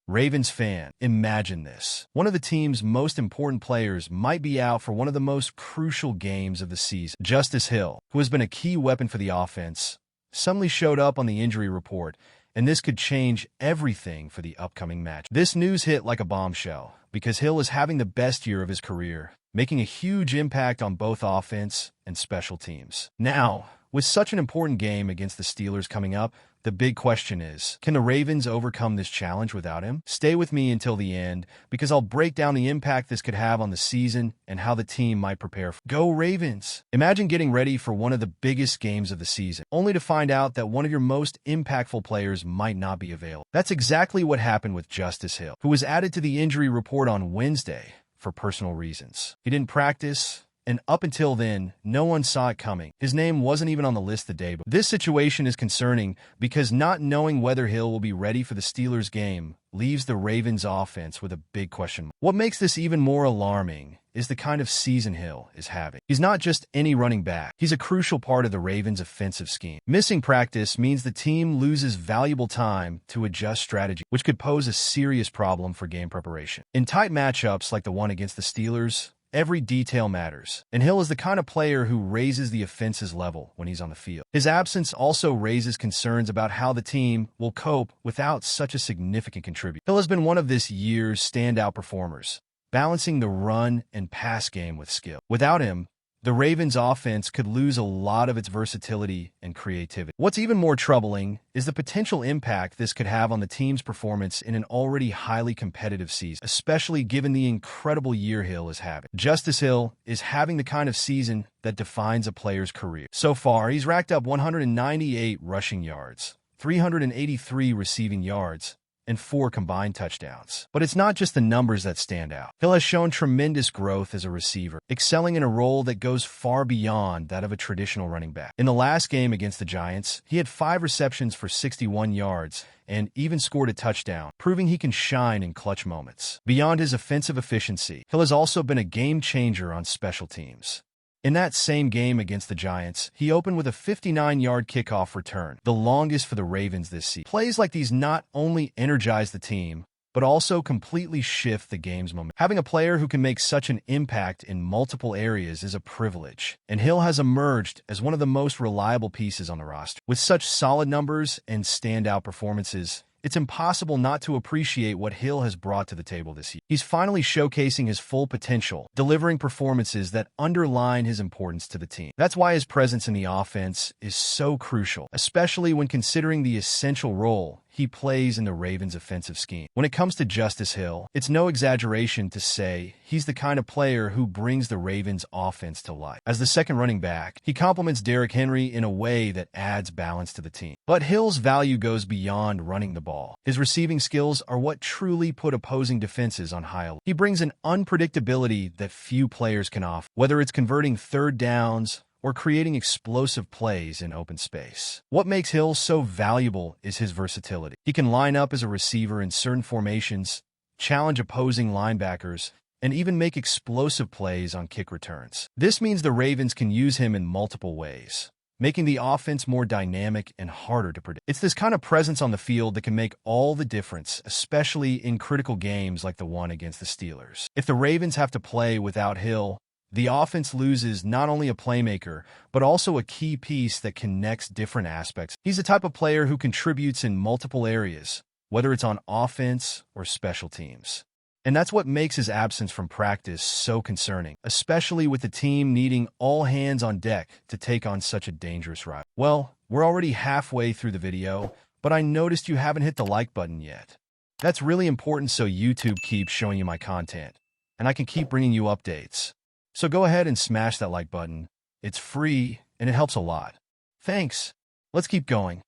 Ravens fan, imagine this. One of the team's most important players might be out for one of the most crucial games of the season. Justice Hill, who has been a key weapon for the offense, suddenly showed up on the injury report, and this could change everything for the upcoming match. This news hit like a bombshell, because Hill is having the best year of his career, making a huge impact on both offense and special teams. Now, with such an important game against the Steelers coming up, the big question is, can the Ravens overcome this challenge without him? Stay with me until the end, because I'll break down the impact this could have on the season and how the team might prepare. Go Ravens! Imagine getting ready for one of the biggest games of the season, only to find out that one of your most impactful players might not be available. That's exactly what happened with Justice Hill, who was added to the injury report on Wednesday for personal reasons. He didn't practice, and up until then, no one saw it coming. His name wasn't even on the list the day before. This situation is concerning because not knowing whether Hill will be ready for the Steelers game leaves the Ravens offense with a big question mark. What makes this even more alarming is the kind of season Hill is having. He's not just any running back. He's a crucial part of the Ravens' offensive scheme. Missing practice means the team loses valuable time to adjust strategy, which could pose a serious problem for game preparation. In tight matchups like the one against the Steelers, every detail matters, and Hill is the kind of player who raises the offense's level when he's on the field. His absence also raises concerns about how the team will cope without such a significant contributor. Hill has been one of this year's standout performers, balancing the run and pass game with skill. Without him, the Ravens' offense could lose a lot of its versatility and creativity. What's even more troubling is the potential impact this could have on the team's performance in an already highly competitive season, especially given the incredible year Hill is having. Justice Hill is having the kind of season that defines a player's career. So far, he's racked up 198 rushing yards, 383 receiving yards, and 4 combined touchdowns. But it's not just the numbers that stand out. Hill has shown tremendous growth as a receiver, excelling in a role that goes far beyond that of a traditional running back. In the last game against the Giants, he had 5 receptions for 61 yards and even scored a touchdown, proving he can shine in clutch moments. Beyond his offensive efficiency, Hill has also been a game changer on special teams. In that same game against the Giants, he opened with a 59-yard kickoff return, the longest for the Ravens this season. Plays like these not only energize the team, but also completely shift the game's momentum. Having a player who can make such an impact in multiple areas is a privilege, and Hill has emerged as one of the most reliable pieces on the roster. With such solid numbers and standout performances, it's impossible not to appreciate what Hill has brought to the table this year. He's finally showcasing his full potential, delivering performances that underline his importance to the team. That's why his presence in the offense is so crucial, especially when considering the essential role he plays in the Ravens' offensive scheme. When it comes to Justice Hill, it's no exaggeration to say he's the kind of player who brings the Ravens' offense to life. As the second running back, he complements Derrick Henry in a way that adds balance to the team. But Hill's value goes beyond running the ball. His receiving skills are what truly put opposing defenses on high alert. He brings an unpredictability that few players can offer, whether it's converting third downs or creating explosive plays in open space. What makes Hill so valuable is his versatility. He can line up as a receiver in certain formations, challenge opposing linebackers, and even make explosive plays on kick returns. This means the Ravens can use him in multiple ways, making the offense more dynamic and harder to predict. It's this kind of presence on the field that can make all the difference, especially in critical games like the one against the Steelers. If the Ravens have to play without Hill, the offense loses not only a playmaker, but also a key piece that connects different aspects. He's the type of player who contributes in multiple areas, whether it's on offense or special teams. And that's what makes his absence from practice so concerning, especially with the team needing all hands on deck to take on such a dangerous rival. Well, we're already halfway through the video, but I noticed you haven't hit the like button yet. That's really important so YouTube keeps showing you my content, and I can keep bringing you updates. So go ahead and smash that like button. It's free, and it helps a lot. Thanks. Let's keep going.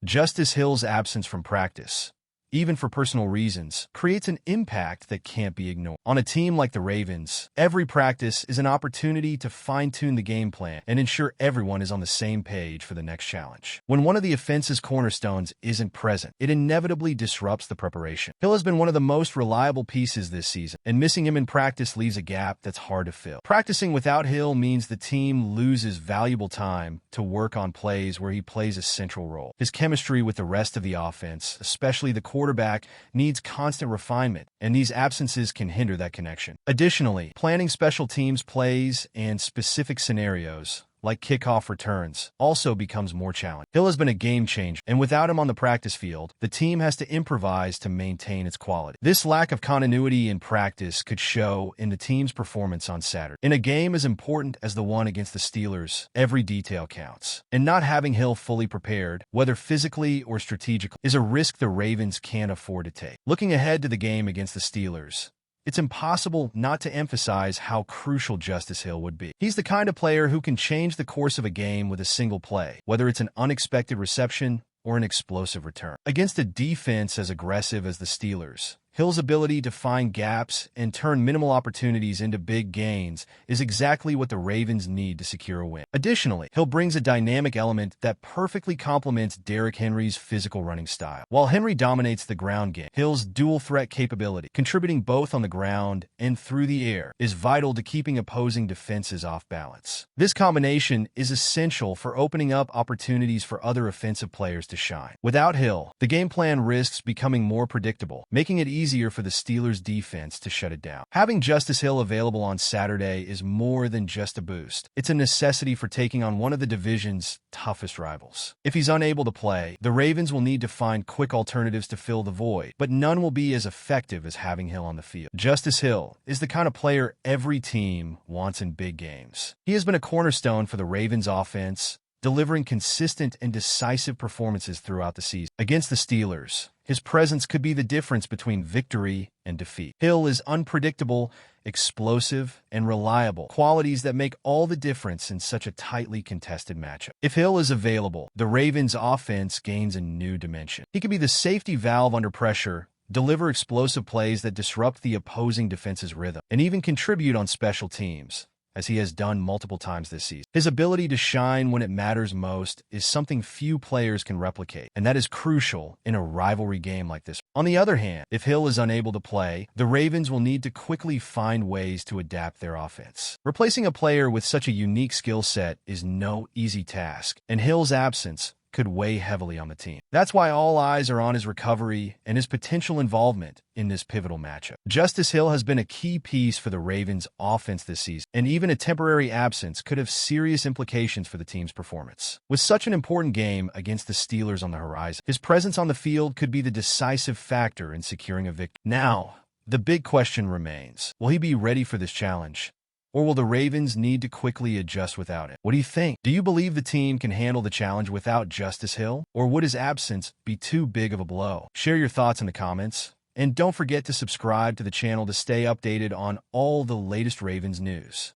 Justice Hill's absence from practice, even for personal reasons, creates an impact that can't be ignored. On a team like the Ravens, every practice is an opportunity to fine-tune the game plan and ensure everyone is on the same page for the next challenge. When one of the offense's cornerstones isn't present, it inevitably disrupts the preparation. Hill has been one of the most reliable pieces this season, and missing him in practice leaves a gap that's hard to fill. Practicing without Hill means the team loses valuable time to work on plays where he plays a central role. His chemistry with the rest of the offense, especially the quarterback needs constant refinement, and these absences can hinder that connection. Additionally, planning special teams plays and specific scenarios like kickoff returns, also becomes more challenging. Hill has been a game changer, and without him on the practice field, the team has to improvise to maintain its quality. This lack of continuity in practice could show in the team's performance on Saturday. In a game as important as the one against the Steelers, every detail counts. And not having Hill fully prepared, whether physically or strategically, is a risk the Ravens can't afford to take. Looking ahead to the game against the Steelers, it's impossible not to emphasize how crucial Justice Hill would be. He's the kind of player who can change the course of a game with a single play, whether it's an unexpected reception or an explosive return. Against a defense as aggressive as the Steelers, Hill's ability to find gaps and turn minimal opportunities into big gains is exactly what the Ravens need to secure a win. Additionally, Hill brings a dynamic element that perfectly complements Derrick Henry's physical running style. While Henry dominates the ground game, Hill's dual-threat capability, contributing both on the ground and through the air, is vital to keeping opposing defenses off balance. This combination is essential for opening up opportunities for other offensive players to shine. Without Hill, the game plan risks becoming more predictable, making it easier for the Steelers' defense to shut it down. Having Justice Hill available on Saturday is more than just a boost. It's a necessity for taking on one of the division's toughest rivals. If he's unable to play, the Ravens will need to find quick alternatives to fill the void, but none will be as effective as having Hill on the field. Justice Hill is the kind of player every team wants in big games. He has been a cornerstone for the Ravens' offense, delivering consistent and decisive performances throughout the season. Against the Steelers, his presence could be the difference between victory and defeat. Hill is unpredictable, explosive, and reliable, qualities that make all the difference in such a tightly contested matchup. If Hill is available, the Ravens' offense gains a new dimension. He could be the safety valve under pressure, deliver explosive plays that disrupt the opposing defense's rhythm, and even contribute on special teams, as he has done multiple times this season. His ability to shine when it matters most is something few players can replicate, and that is crucial in a rivalry game like this. On the other hand, if Hill is unable to play, the Ravens will need to quickly find ways to adapt their offense. Replacing a player with such a unique skill set is no easy task, and Hill's absence could weigh heavily on the team. That's why all eyes are on his recovery and his potential involvement in this pivotal matchup. Justice Hill has been a key piece for the Ravens' offense this season, and even a temporary absence could have serious implications for the team's performance. With such an important game against the Steelers on the horizon, his presence on the field could be the decisive factor in securing a victory. Now, the big question remains: will he be ready for this challenge? Or will the Ravens need to quickly adjust without him? What do you think? Do you believe the team can handle the challenge without Justice Hill? Or would his absence be too big of a blow? Share your thoughts in the comments. And don't forget to subscribe to the channel to stay updated on all the latest Ravens news.